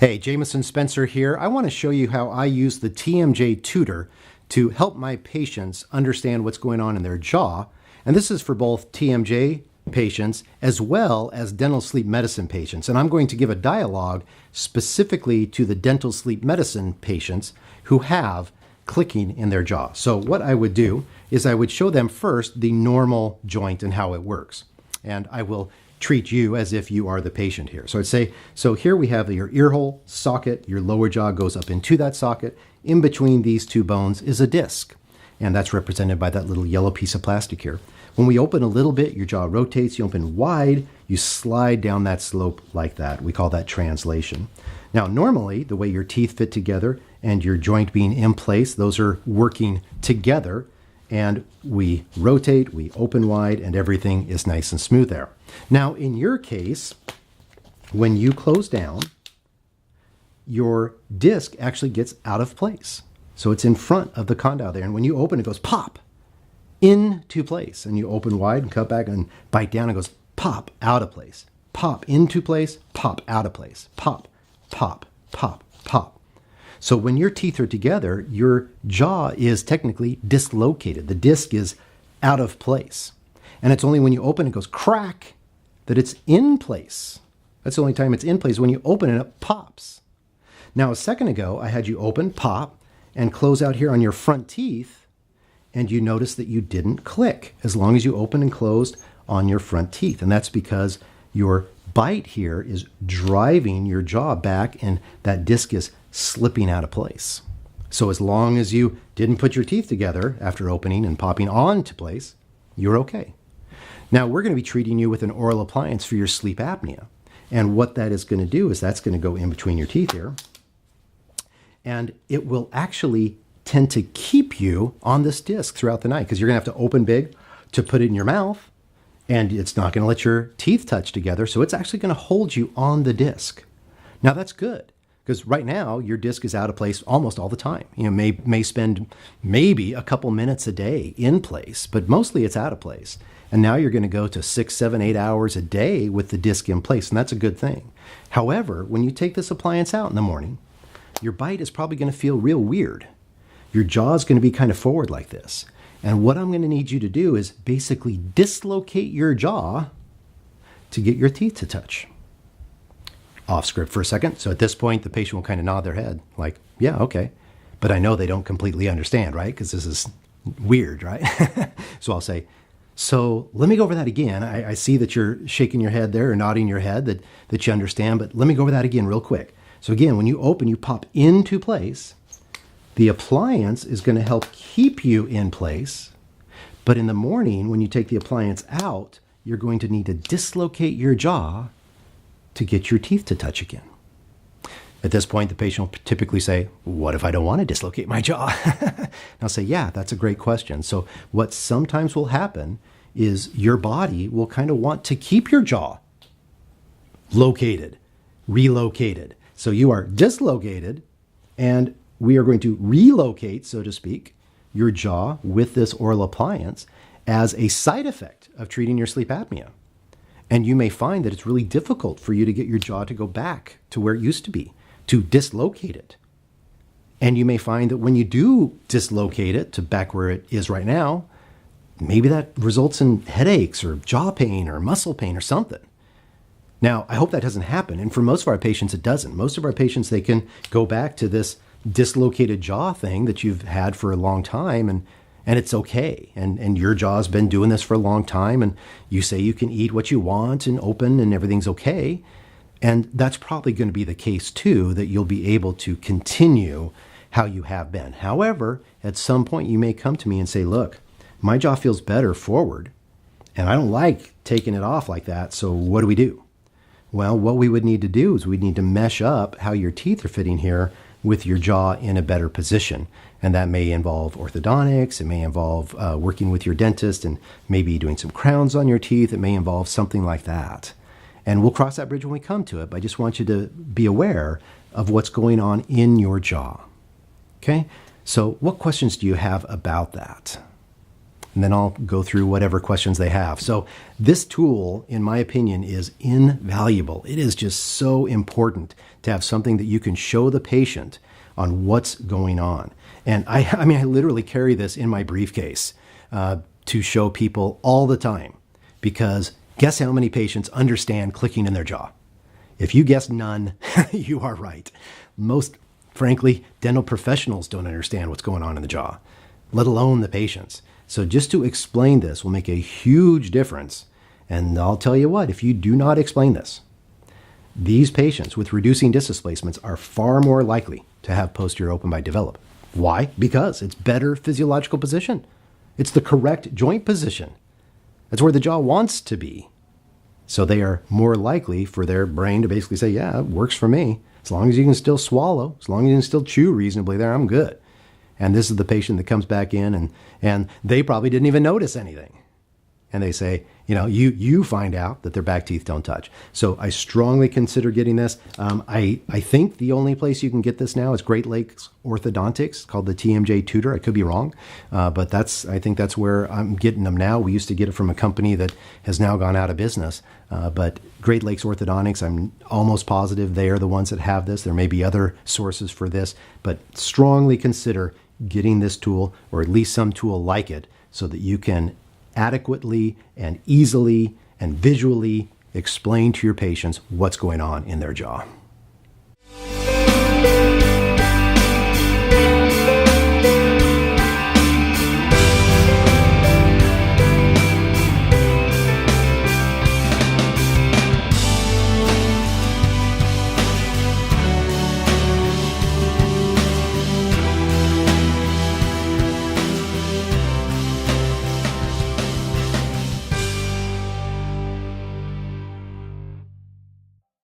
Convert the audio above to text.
Hey, Jameson Spencer here. I want to show you how I use the TMJ Tutor to help my patients understand what's going on in their jaw. And this is for both TMJ patients as well as dental sleep medicine patients. And I'm going to give a dialogue specifically to the dental sleep medicine patients who have clicking in their jaw. So what I would do is I would show them first the normal joint and how it works. And I will treat you as if you are the patient here. So I'd say, so here we have your ear hole socket, your lower jaw goes up into that socket. In between these two bones is a disc, and that's represented by that little yellow piece of plastic here. When we open a little bit, your jaw rotates, you open wide, you slide down that slope like that. We call that translation. Now, normally, the way your teeth fit together and your joint being in place, those are working together, and we rotate, we open wide, and everything is nice and smooth there. Now, in your case, when you close down, your disc actually gets out of place. So it's in front of the condyle there, and when you open, it goes pop into place, and you open wide and cut back and bite down, and it goes pop out of place, pop into place, pop out of place, pop, pop, pop, pop. So when your teeth are together, your jaw is technically dislocated. The disc is out of place. And it's only when you open it goes crack that it's in place. That's the only time it's in place. When you open it, it pops. Now, a second ago, I had you open, pop, and close out here on your front teeth, and you notice that you didn't click as long as you opened and closed on your front teeth. And that's because your bite here is driving your jaw back, and that disc is slipping out of place. So as long as you didn't put your teeth together after opening and popping onto place, you're okay. Now we're going to be treating you with an oral appliance for your sleep apnea. And what that is going to do is that's going to go in between your teeth here. And it will actually tend to keep you on this disc throughout the night, because you're going to have to open big to put it in your mouth, and it's not going to let your teeth touch together. So it's actually going to hold you on the disc. Now that's good, because right now your disc is out of place almost all the time. You know, may spend maybe a couple minutes a day in place, but mostly it's out of place. And now you're going to go to 6, 7, 8 hours a day with the disc in place, and that's a good thing. However, when you take this appliance out in the morning, your bite is probably going to feel real weird. Your jaw is going to be kind of forward like this. And what I'm going to need you to do is basically dislocate your jaw to get your teeth to touch. Off script for a second. So at this point, the patient will kind of nod their head like, yeah, okay. But I know they don't completely understand, right? Because this is weird, right? So I'll say, so let me go over that again. I see that you're shaking your head there or nodding your head that you understand, but let me go over that again real quick. So again, when you open, you pop into place. The appliance is going to help keep you in place. But in the morning, when you take the appliance out, you're going to need to dislocate your jaw to get your teeth to touch again. At this point, the patient will typically say, what if I don't want to dislocate my jaw? And I'll say, yeah, that's a great question. So what sometimes will happen is your body will kind of want to keep your jaw located, relocated. So you are dislocated, and we are going to relocate, so to speak, your jaw with this oral appliance as a side effect of treating your sleep apnea. And you may find that it's really difficult for you to get your jaw to go back to where it used to be, to dislocate it. And you may find that when you do dislocate it to back where it is right now, maybe that results in headaches or jaw pain or muscle pain or something. Now, I hope that doesn't happen. And for most of our patients, it doesn't. Most of our patients, they can go back to this dislocated jaw thing that you've had for a long time, and it's okay. And your jaw's been doing this for a long time, and you say you can eat what you want and open and everything's okay. And that's probably going to be the case too, that you'll be able to continue how you have been. However, at some point you may come to me and say, look, my jaw feels better forward, and I don't like taking it off like that, so what do we do? Well, what we would need to do is we'd need to mesh up how your teeth are fitting here with your jaw in a better position. And that may involve orthodontics. It may involve working with your dentist and maybe doing some crowns on your teeth. It may involve something like that. And we'll cross that bridge when we come to it. But I just want you to be aware of what's going on in your jaw. Okay? So what questions do you have about that? and then I'll go through whatever questions they have. So this tool, in my opinion, is invaluable. It is just so important to have something that you can show the patient on what's going on. And I mean, I literally carry this in my briefcase to show people all the time, because guess how many patients understand clicking in their jaw? If you guess none, you are right. Most, frankly, dental professionals don't understand what's going on in the jaw, let alone the patients. So just to explain this will make a huge difference. And I'll tell you what, if you do not explain this, these patients with reducing disc displacements are far more likely to have posterior open bite develop. Why? Because it's better physiological position. It's the correct joint position. That's where the jaw wants to be. So they are more likely for their brain to basically say, yeah, it works for me. As long as you can still swallow, as long as you can still chew reasonably there, I'm good. And this is the patient that comes back in and they probably didn't even notice anything. And they say, you find out that their back teeth don't touch. So I strongly consider getting this. I think the only place you can get this now is Great Lakes Orthodontics, called the TMJ Tutor. I could be wrong, but I think that's where I'm getting them now. We used to get it from a company that has now gone out of business. But Great Lakes Orthodontics, I'm almost positive they are the ones that have this. There may be other sources for this, but strongly consider getting this tool, or at least some tool like it, so that you can adequately and easily and visually explain to your patients what's going on in their jaw.